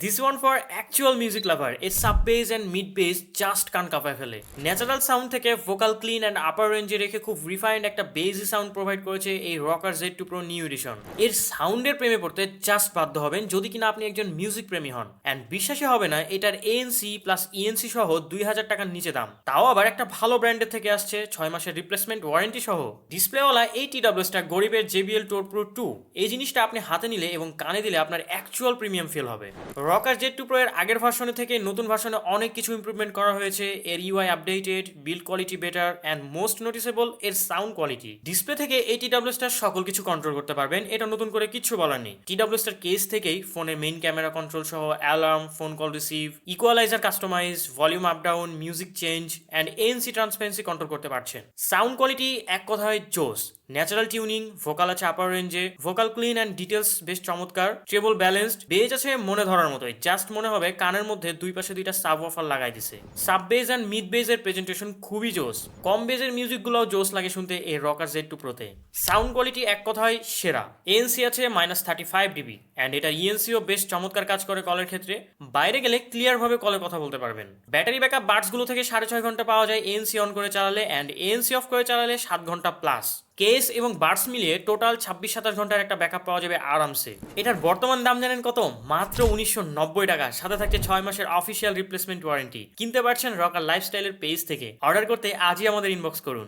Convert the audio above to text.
This one for actual music lover, a sub bass and mid bass just কান কাঁপায় ফেলে। Natural sound থেকে vocal clean and আপার রেঞ্জে রেখে খুব রিফাইন্ড একটা বেসি সাউন্ড প্রোভাইড করেছে এই rocker Z2 Pro new addition. এর সাউন্ডের প্রেমে পড়তে জাস্ট বাধ্য হবেন যদি কিনা আপনি একজন মিউজিক প্রেমী হন। অ্যান্ড বিশ্বাসই হবে না, এটার ANC প্লাস ENC সহ 2000 টাকার নিচে দাম, তাও আবার একটা ভালো ব্র্যান্ডের থেকে আসছে, 6 মাসের রিপ্লেসমেন্ট ওয়ারেন্টি সহ। ডিসপ্লেওয়ালা এই TWS-টা গরিবের JBL Tour Pro 2, এই জিনিসটা আপনি হাতে নিলে এবং কানে দিলে আপনার অ্যাকচুয়াল প্রিমিয়াম ফিল হবে। রকার Z2 Pro এর আগের ভার্সনে থেকে নতুন ভার্সনে অনেক কিছু ইমপ্রুভমেন্ট করা হয়েছে। এর UI updated, build quality better and most noticeable এর সাউন্ড কোয়ালিটি। ডিসপ্লে থেকে এই TWS-টা সকল কিছু কন্ট্রোল করতে পারবেন, এটা নতুন করে কিচ্ছু বলার নেই। TWS-টার কেস থেকেই ফোনের মেইন ক্যামেরা কন্ট্রোল সহ alarm, phone call receive, equaliser customise, volume up down, music change and ANC transparency control করতে পারছেন। সাউন্ড কোয়ালিটি এক কথায় জোস। ন্যাচারাল টিউনিং, ভোকাল আছে আপার রেঞ্জে, ভোকাল ক্লিন অ্যান্ড ডিটেলস বেশ চমৎকার, ট্রেবল ব্যালেন্সড, বেজ আছে মনে ধরার মতোই, জাস্ট মনে হবে কানের মধ্যে দুই পাশে দুইটা সাব ওয়াফার লাগাই দিছে। সাব বেজ অ্যান্ড মিড বেজের প্রেজেন্টেশন খুবই জোস, কম বেজের মিউজিকগুলোও জোস লাগে শুনতে এই রকার Z2 Pro-তে। সাউন্ড কোয়ালিটি এক কথায় সেরা। ANC আছে -35 dB অ্যান্ড এটা ENCও বেশ চমৎকার কাজ করে কলের ক্ষেত্রে। বাইরে গেলে ক্লিয়ারভাবে কলে কথা বলতে পারবেন। ব্যাটারি ব্যাকআপ বাডসগুলো থেকে 6.5 ঘন্টা পাওয়া যায় ANC অন করে চালালে, অ্যান্ড ANC অফ করে চালালে 7 ঘন্টা প্লাস। কেস এবং বাডস মিলিয়ে টোটাল 26-27 ঘন্টার একটা ব্যাকআপ পাওয়া যাবে আরামসে। এটার বর্তমান দাম জানেন কত? মাত্র 1990 টাকা, সাথে থাকছে 6 মাসের অফিসিয়াল রিপ্লেসমেন্ট ওয়ারেন্টি। কিনতে পারছেন রকার লাইফস্টাইলের পেজ থেকে। অর্ডার করতে আজই আমাদের ইনবক্স করুন।